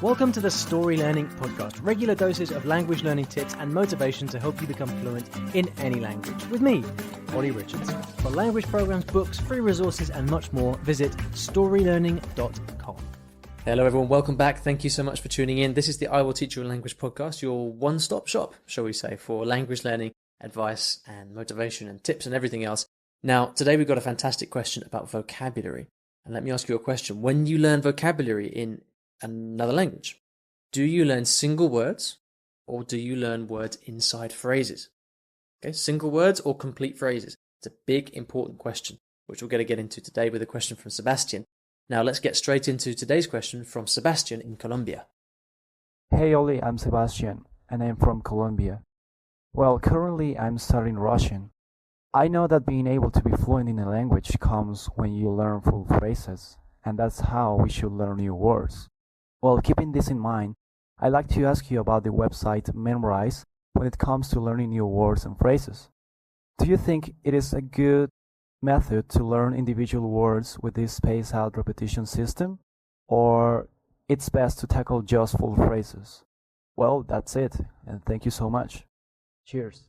Welcome to the Story Learning Podcast, regular doses of language learning tips and motivation to help you become fluent in any language. With me, Olly Richards. For language programs, books, free resources, and much more, visit StoryLearning.com. Hello everyone, welcome back. Thank you so much for tuning in. This is the I Will Teach You a Language podcast, your one-stop shop, shall we say, for language learning, advice and motivation and tips and everything else. Now, today we've got a fantastic question about vocabulary. And let me ask you a question. When you learn vocabulary in another language, do you learn single words or do you learn words inside phrases? Okay, single words or complete phrases? It's a big, important question, which we're going to get into today with a question from Sebastian. Now let's get straight into today's question from Sebastian in Colombia. Hey Olly, I'm Sebastian, and I'm from Colombia. Well, currently I'm studying Russian. I know that being able to be fluent in a language comes when you learn full phrases, and that's how we should learn new words. Well, keeping this in mind, I'd like to ask you about the website Memrise when it comes to learning new words and phrases. Do you think it is a good method to learn individual words with this spaced-out repetition system, or it's best to tackle just full phrases? Well, that's it, and thank you so much. Cheers.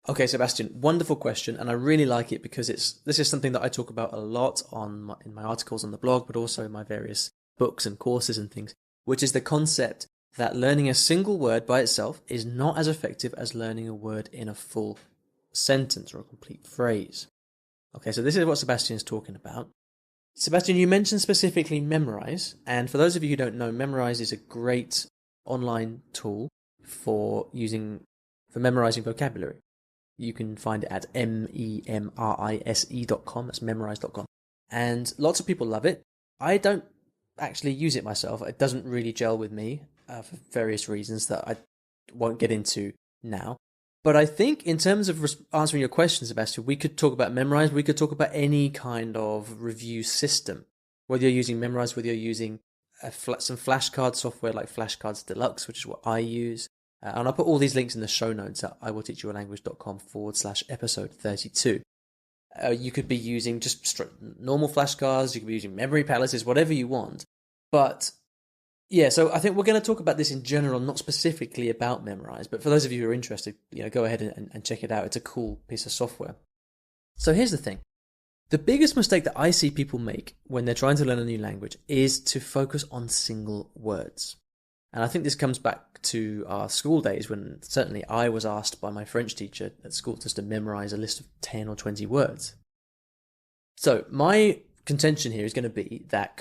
Okay, Sebastian, wonderful question, and I really like it because this is something that I talk about a lot in my articles on the blog, but also in my various books and courses and things, which is the concept that learning a single word by itself is not as effective as learning a word in a full sentence or a complete phrase. Okay, so this is what Sebastian is talking about. Sebastian, you mentioned specifically Memrise, and for those of you who don't know, Memrise is a great online tool for memorizing vocabulary. You can find it at memorise.com, that's memrise.com. And lots of people love it. I don't actually use it myself. It doesn't really gel with me for various reasons that I won't get into now. But I think in terms of answering your question, Sebastian, we could talk about Memrise. We could talk about any kind of review system, whether you're using Memrise, whether you're using some flashcard software like Flashcards Deluxe, which is what I use. And I'll put all these links in the show notes at iwillteachyoualanguage.com/episode 32. You could be using just normal flashcards, you could be using memory palaces, whatever you want. But yeah, so I think we're going to talk about this in general, not specifically about Memrise. But for those of you who are interested, go ahead and check it out. It's a cool piece of software. So here's the thing. The biggest mistake that I see people make when they're trying to learn a new language is to focus on single words. And I think this comes back to our school days when certainly I was asked by my French teacher at school just to memorize a list of 10 or 20 words. So my contention here is going to be that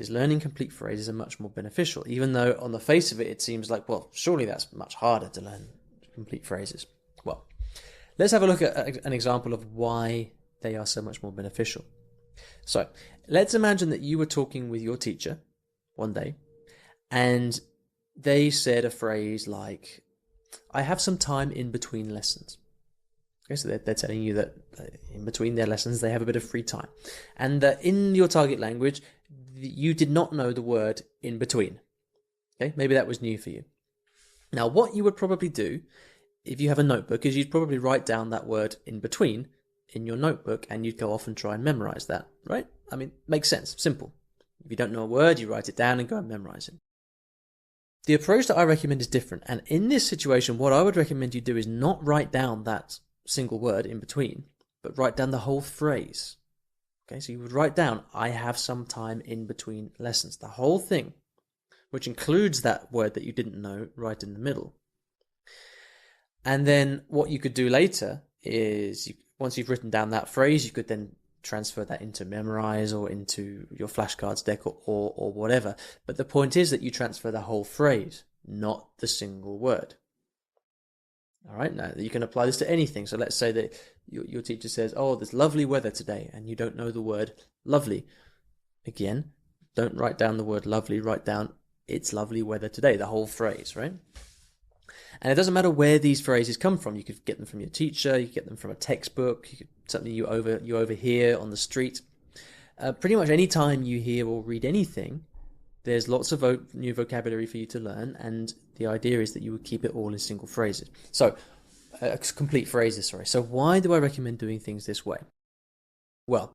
learning complete phrases are much more beneficial, even though on the face of it, it seems like, well, surely that's much harder to learn complete phrases. Well, let's have a look at an example of why they are so much more beneficial. So let's imagine that you were talking with your teacher one day, and they said a phrase like, I have some time in between lessons. Okay, so they're telling you that in between their lessons, they have a bit of free time. And that in your target language, you did not know the word in between. Okay, maybe that was new for you. Now, what you would probably do if you have a notebook is you'd probably write down that word in between in your notebook and you'd go off and try and memorize that, right? I mean, makes sense, simple. If you don't know a word, you write it down and go and memorize it. The approach that I recommend is different. And in this situation, what I would recommend you do is not write down that single word in between, but write down the whole phrase. Okay, so you would write down, I have some time in between lessons. The whole thing, which includes that word that you didn't know right in the middle. And then what you could do later is, once you've written down that phrase, you could then transfer that into Memrise or into your flashcards deck or whatever. But the point is that you transfer the whole phrase, not the single word. All right, now you can apply this to anything. So let's say that your teacher says, oh, there's lovely weather today, and you don't know the word lovely. Again, don't write down the word lovely, write down it's lovely weather today, the whole phrase, right? And it doesn't matter where these phrases come from. You could get them from your teacher, you could get them from a textbook, something you overhear on the street. Pretty much any time you hear or read anything, there's lots of new vocabulary for you to learn, and the idea is that you would keep it all in single phrases. So, complete phrases, sorry. So why do I recommend doing things this way? Well,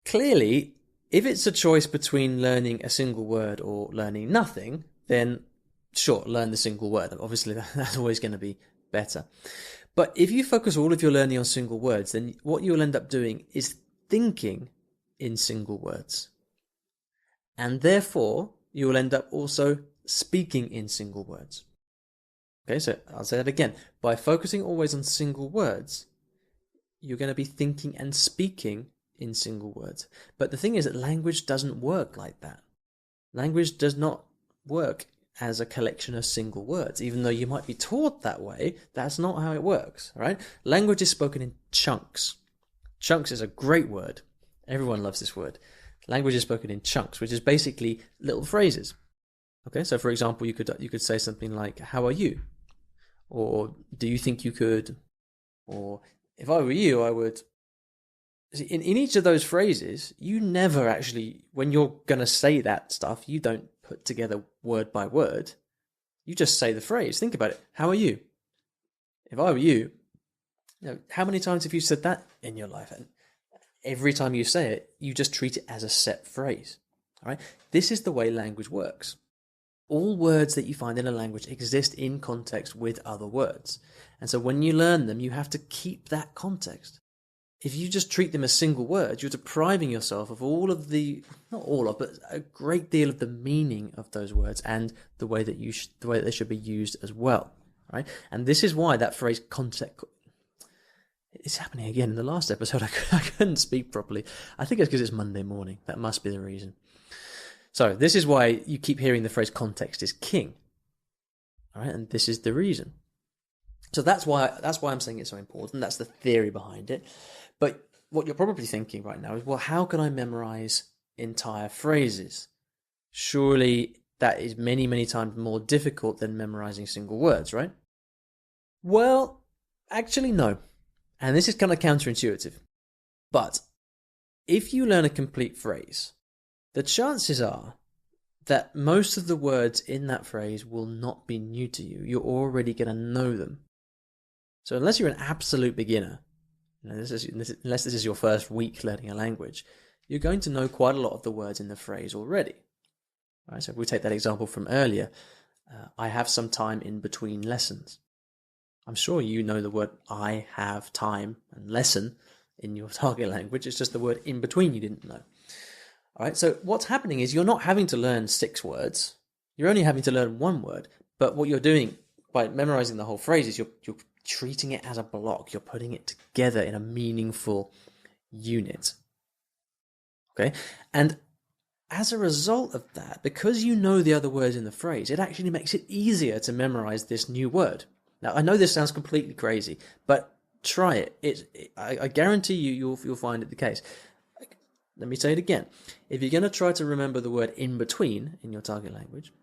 clearly, If it's a choice between learning a single word or learning nothing, then sure, learn the single word. Obviously, that's always going to be better. But if you focus all of your learning on single words, then what you'll end up doing is thinking in single words. And therefore, you will end up also speaking in single words. Okay, so I'll say that again. By focusing always on single words, you're going to be thinking and speaking in single words. But the thing is that language doesn't work like that. Language does not work as a collection of single words. Even though you might be taught that way, that's not how it works, right? Language is spoken in chunks. Chunks is a great word. Everyone loves this word. Language is spoken in chunks, which is basically little phrases. Okay, so for example, you could say something like, "How are you?" Or "Do you think you could?" Or "If I were you, I would." In each of those phrases, you never actually, when you're going to say that stuff, you don't put together word by word. You just say the phrase. Think about it. How are you? If I were you, how many times have you said that in your life? And every time you say it, you just treat it as a set phrase. All right? This is the way language works. All words that you find in a language exist in context with other words. And so when you learn them, you have to keep that context. If you just treat them as single words, you're depriving yourself of all of the, not all of, but a great deal of the meaning of those words and the way that the way that they should be used as well, right? And this is why that phrase context, it's happening again. In the last episode, I couldn't speak properly. I think it's because it's Monday morning. That must be the reason. So this is why you keep hearing the phrase context is king, all right? And this is the reason. So that's why I'm saying it's so important. That's the theory behind it. But what you're probably thinking right now is, well, how can I memorize entire phrases? Surely that is many, many times more difficult than memorizing single words, right? Well, actually, no. And this is kind of counterintuitive. But if you learn a complete phrase, the chances are that most of the words in that phrase will not be new to you. You're already going to know them. So unless you're an absolute beginner, unless this is your first week learning a language, you're going to know quite a lot of the words in the phrase already. Right, so if we take that example from earlier, I have some time in between lessons. I'm sure you know the word I have time and lesson in your target language. It's just the word in between you didn't know. All right, so what's happening is you're not having to learn 6 words. You're only having to learn 1 word. But what you're doing by memorizing the whole phrase is you're treating it as a block. You're putting it together in a meaningful unit. Okay? And as a result of that, because you know the other words in the phrase, it actually makes it easier to memorize this new word. Now, I know this sounds completely crazy, but try it. I guarantee you'll find it the case. Let me say it again. If you're going to try to remember the word in between in your target language,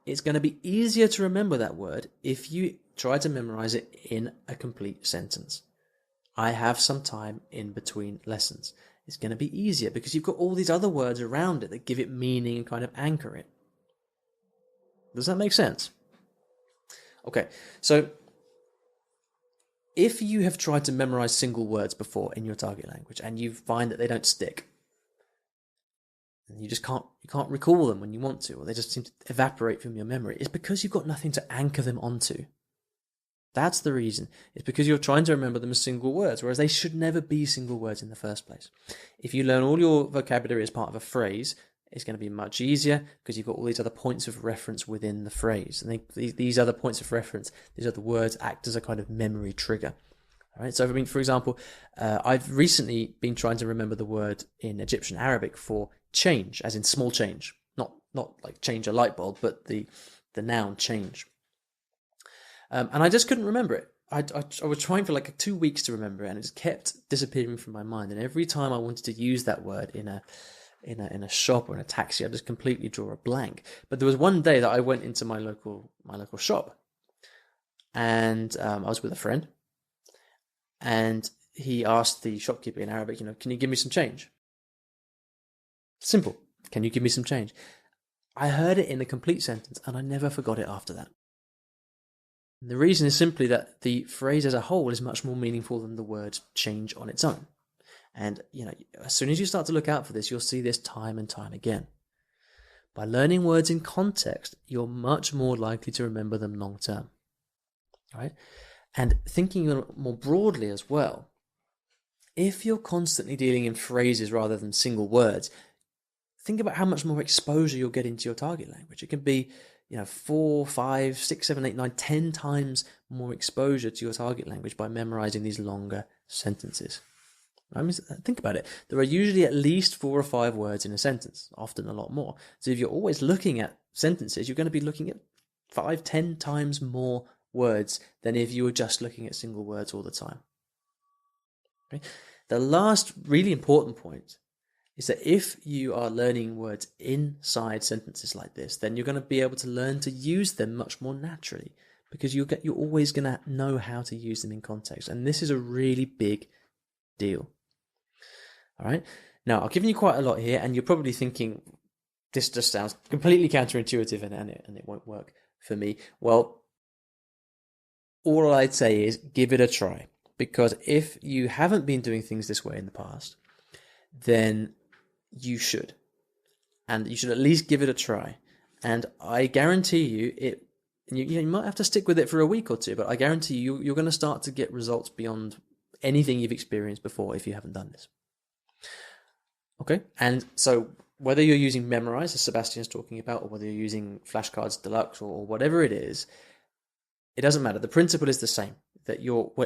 it's going to be easier to remember that word if you try to memorize it in a complete sentence. I have some time in between lessons. It's going to be easier because you've got all these other words around it that give it meaning and kind of anchor it. Does that make sense? Okay, so if you have tried to memorize single words before in your target language and you find that they don't stick, and you just can't recall them when you want to, or they just seem to evaporate from your memory, it's because you've got nothing to anchor them onto. That's the reason. It's because you're trying to remember them as single words, whereas they should never be single words in the first place. If you learn all your vocabulary as part of a phrase, it's going to be much easier because you've got all these other points of reference within the phrase. And these other points of reference, these other words act as a kind of memory trigger. All right. So, I mean, for example, I've recently been trying to remember the word in Egyptian Arabic for change, as in small change, not like change a light bulb, but the noun change. And I just couldn't remember it. I was trying for like 2 weeks to remember it, and it just kept disappearing from my mind. And every time I wanted to use that word in a shop or in a taxi, I just completely draw a blank. But there was one day that I went into my local shop, and I was with a friend, and he asked the shopkeeper in Arabic, can you give me some change? Simple. Can you give me some change? I heard it in a complete sentence, and I never forgot it after that. The reason is simply that the phrase as a whole is much more meaningful than the word change on its own. And, as soon as you start to look out for this, you'll see this time and time again. By learning words in context, you're much more likely to remember them long term. Right? And thinking more broadly as well, if you're constantly dealing in phrases rather than single words, think about how much more exposure you'll get into your target language. It can be, 4, 5, 6, 7, 8, 9, 10 times more exposure to your target language by memorizing these longer sentences. I mean, think about it. There are usually at least 4 or 5 words in a sentence, often a lot more. So if you're always looking at sentences, you're going to be looking at 5, 10 times more words than if you were just looking at single words all the time. Okay? The last really important point is that if you are learning words inside sentences like this, then you're going to be able to learn to use them much more naturally, because you're always going to know how to use them in context. And this is a really big deal. All right. Now, I've given you quite a lot here, and you're probably thinking, this just sounds completely counterintuitive and it won't work for me. Well, all I'd say is give it a try, because if you haven't been doing things this way in the past, then you should. And you should at least give it a try. And I guarantee you, you might have to stick with it for a week or two, but I guarantee you're going to start to get results beyond anything you've experienced before if you haven't done this. Okay, and so whether you're using Memrise, as Sebastian's talking about, or whether you're using Flashcards Deluxe or whatever it is, it doesn't matter. The principle is the same, that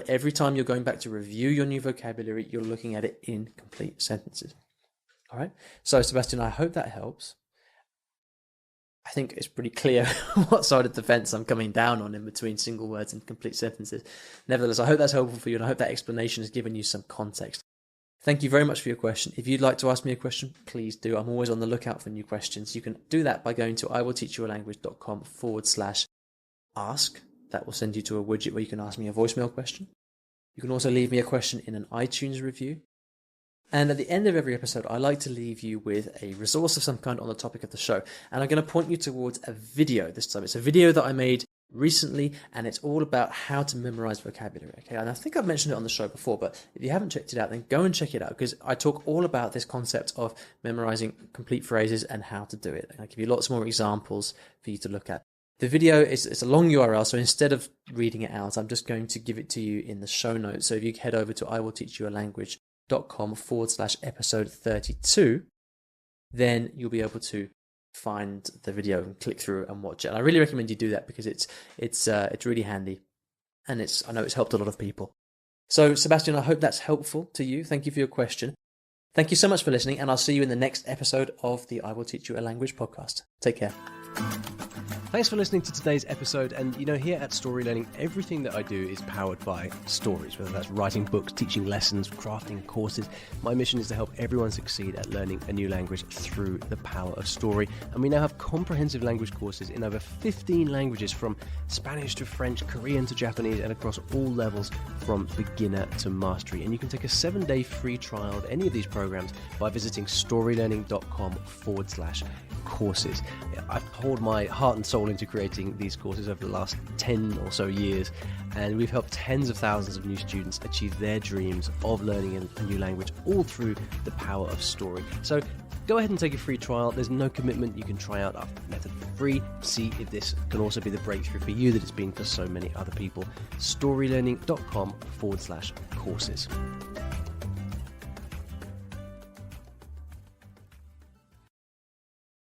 every time you're going back to review your new vocabulary, you're looking at it in complete sentences. All right, so Sebastian, I hope that helps. I think it's pretty clear what side of the fence I'm coming down on in between single words and complete sentences. Nevertheless, I hope that's helpful for you, and I hope that explanation has given you some context. Thank you very much for your question. If you'd like to ask me a question, please do. I'm always on the lookout for new questions. You can do that by going to iwillteachyoualanguage.com/ask. That will send you to a widget where you can ask me a voicemail question. You can also leave me a question in an iTunes review. And at the end of every episode, I like to leave you with a resource of some kind on the topic of the show. And I'm going to point you towards a video this time. It's a video that I made recently, and it's all about how to memorize vocabulary. Okay, and I think I've mentioned it on the show before, but if you haven't checked it out, then go and check it out, because I talk all about this concept of memorizing complete phrases and how to do it. And I give you lots more examples for you to look at. The video it's a long URL, so instead of reading it out, I'm just going to give it to you in the show notes. So if you head over to iwillteachyoualanguage.com/episode 32, then you'll be able to find the video and click through and watch it. And I really recommend you do that, because it's really handy, and I know it's helped a lot of people. So Sebastian, I hope that's helpful to you. Thank you for your question. Thank you so much for listening, and I'll see you in the next episode of the I Will Teach You a Language podcast. Take care. Thanks for listening to today's episode. And here at Story Learning, everything that I do is powered by stories, whether that's writing books, teaching lessons, crafting courses. My mission is to help everyone succeed at learning a new language through the power of story. And we now have comprehensive language courses in over 15 languages, from Spanish to French, Korean to Japanese, and across all levels from beginner to mastery. And you can take a 7-day free trial of any of these programs by visiting storylearning.com/courses. I've poured my heart and soul into creating these courses over the last 10 or so years, and we've helped tens of thousands of new students achieve their dreams of learning a new language, all through the power of story. So go ahead and take a free trial. There's no commitment. You can try out our method for free. See if this can also be the breakthrough for you that it's been for so many other people. storylearning.com/courses.